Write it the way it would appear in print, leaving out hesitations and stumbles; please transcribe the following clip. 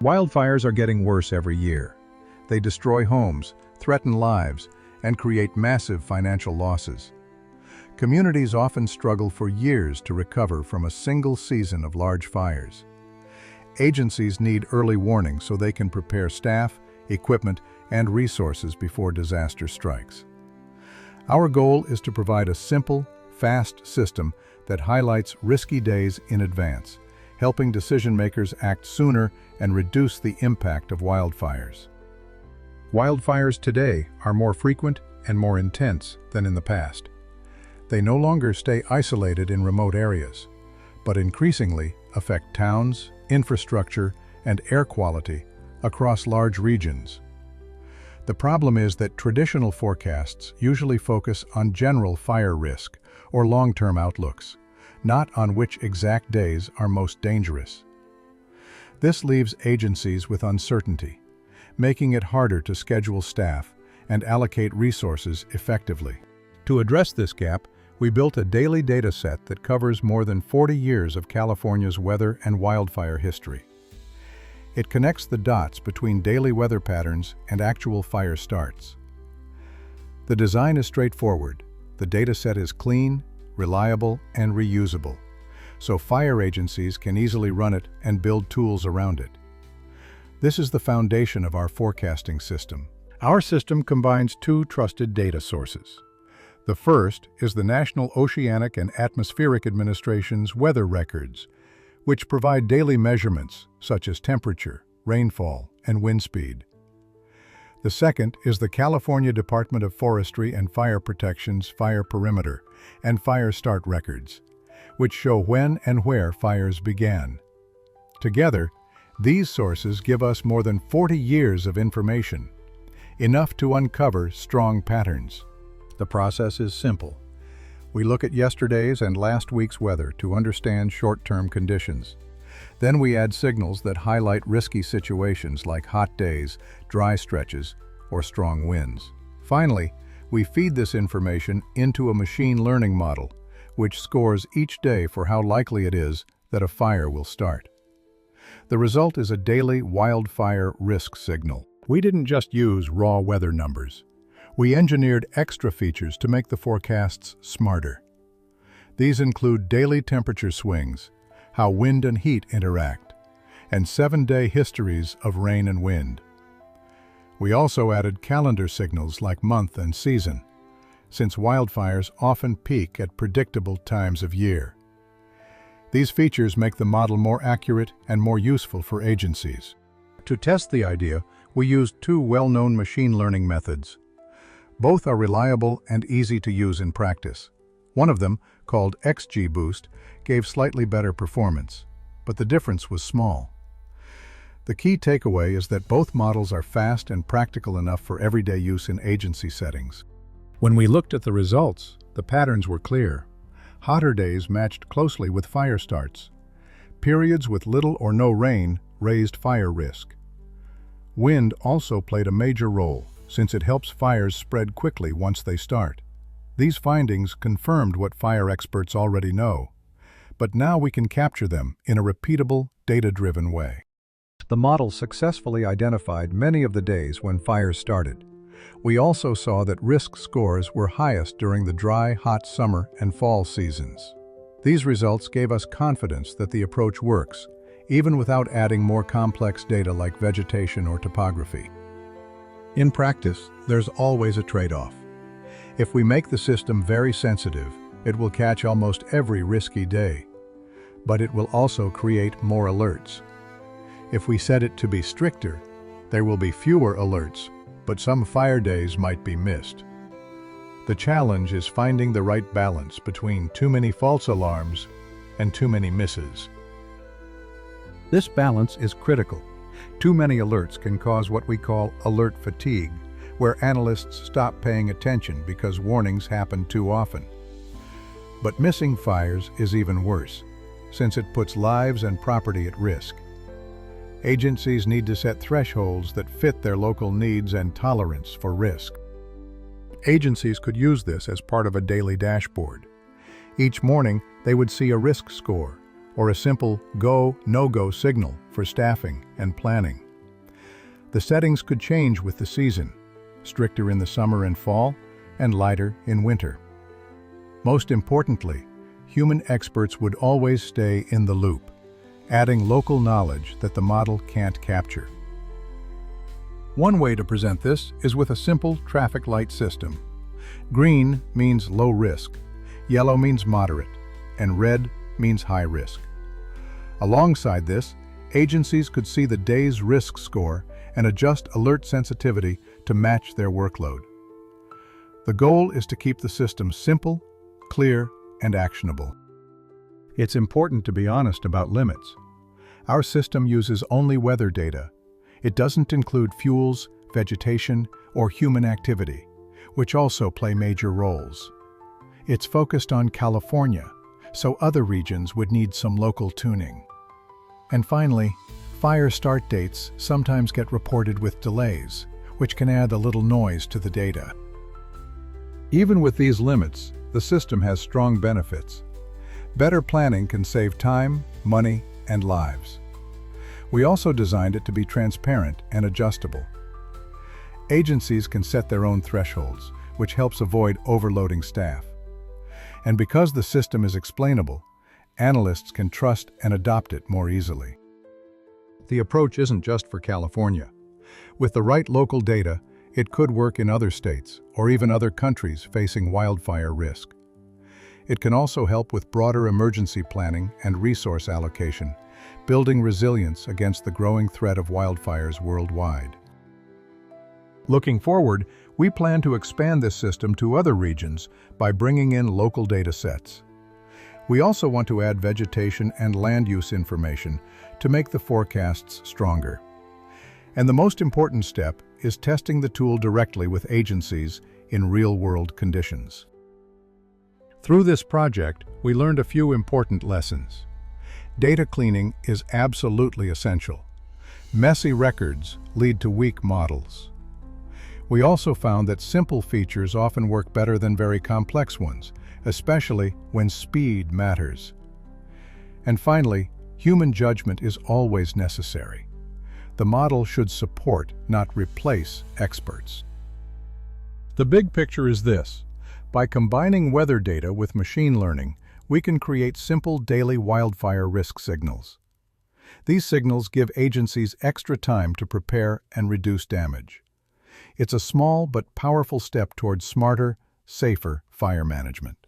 Wildfires are getting worse every year. They destroy homes, threaten lives, and create massive financial losses. Communities often struggle for years to recover from a single season of large fires. Agencies need early warning so they can prepare staff, equipment, and resources before disaster strikes. Our goal is to provide a simple, fast system that highlights risky days in advance, helping decision-makers act sooner and reduce the impact of wildfires. Wildfires today are more frequent and more intense than in the past. They no longer stay isolated in remote areas, but increasingly affect towns, infrastructure, and air quality across large regions. The problem is that traditional forecasts usually focus on general fire risk or long-term outlooks, not on which exact days are most dangerous. This leaves agencies with uncertainty, making it harder to schedule staff and allocate resources effectively. To address this gap, we built a daily data set that covers more than 40 years of California's weather and wildfire history. It connects the dots between daily weather patterns and actual fire starts. The design is straightforward. The data set is clean, reliable, and reusable, so fire agencies can easily run it and build tools around it. This is the foundation of our forecasting system. Our system combines two trusted data sources. The first is the National Oceanic and Atmospheric Administration's weather records, which provide daily measurements such as temperature, rainfall, and wind speed. The second is the California Department of Forestry and Fire Protection's fire perimeter and fire start records, which show when and where fires began. Together, these sources give us more than 40 years of information, enough to uncover strong patterns. The process is simple. We look at yesterday's and last week's weather to understand short-term conditions. Then we add signals that highlight risky situations like hot days, dry stretches, or strong winds. Finally, we feed this information into a machine learning model, which scores each day for how likely it is that a fire will start. The result is a daily wildfire risk signal. We didn't just use raw weather numbers. We engineered extra features to make the forecasts smarter. These include daily temperature swings, how wind and heat interact, and 7-day histories of rain and wind. We also added calendar signals like month and season, since wildfires often peak at predictable times of year. These features make the model more accurate and more useful for agencies. To test the idea, we used two well-known machine learning methods. Both are reliable and easy to use in practice. One of them, called XGBoost, gave slightly better performance, but the difference was small. The key takeaway is that both models are fast and practical enough for everyday use in agency settings. When we looked at the results, the patterns were clear. Hotter days matched closely with fire starts. Periods with little or no rain raised fire risk. Wind also played a major role, since it helps fires spread quickly once they start. These findings confirmed what fire experts already know, but now we can capture them in a repeatable, data-driven way. The model successfully identified many of the days when fires started. We also saw that risk scores were highest during the dry, hot summer and fall seasons. These results gave us confidence that the approach works, even without adding more complex data like vegetation or topography. In practice, there's always a trade-off. If we make the system very sensitive, it will catch almost every risky day, but it will also create more alerts. If we set it to be stricter, there will be fewer alerts, but some fire days might be missed. The challenge is finding the right balance between too many false alarms and too many misses. This balance is critical. Too many alerts can cause what we call alert fatigue, where analysts stop paying attention because warnings happen too often. But missing fires is even worse, since it puts lives and property at risk. Agencies need to set thresholds that fit their local needs and tolerance for risk. Agencies could use this as part of a daily dashboard. Each morning, they would see a risk score, or a simple go, no-go signal for staffing and planning. The settings could change with the season, stricter in the summer and fall, and lighter in winter. Most importantly, human experts would always stay in the loop, adding local knowledge that the model can't capture. One way to present this is with a simple traffic light system. Green means low risk, yellow means moderate, and red means high risk. Alongside this, agencies could see the day's risk score and adjust alert sensitivity to match their workload. The goal is to keep the system simple, clear, and actionable. It's important to be honest about limits. Our system uses only weather data. It doesn't include fuels, vegetation, or human activity, which also play major roles. It's focused on California, so other regions would need some local tuning. And finally, fire start dates sometimes get reported with delays, which can add a little noise to the data. Even with these limits, the system has strong benefits. Better planning can save time, money, and lives. We also designed it to be transparent and adjustable. Agencies can set their own thresholds, which helps avoid overloading staff. And because the system is explainable, analysts can trust and adopt it more easily. The approach isn't just for California. With the right local data, it could work in other states or even other countries facing wildfire risk. It can also help with broader emergency planning and resource allocation, building resilience against the growing threat of wildfires worldwide. Looking forward, we plan to expand this system to other regions by bringing in local data sets. We also want to add vegetation and land use information to make the forecasts stronger. And the most important step is testing the tool directly with agencies in real-world conditions. Through this project, we learned a few important lessons. Data cleaning is absolutely essential. Messy records lead to weak models. We also found that simple features often work better than very complex ones, especially when speed matters. And finally, human judgment is always necessary. The model should support, not replace, experts. The big picture is this. By combining weather data with machine learning, we can create simple daily wildfire risk signals. These signals give agencies extra time to prepare and reduce damage. It's a small but powerful step towards smarter, safer fire management.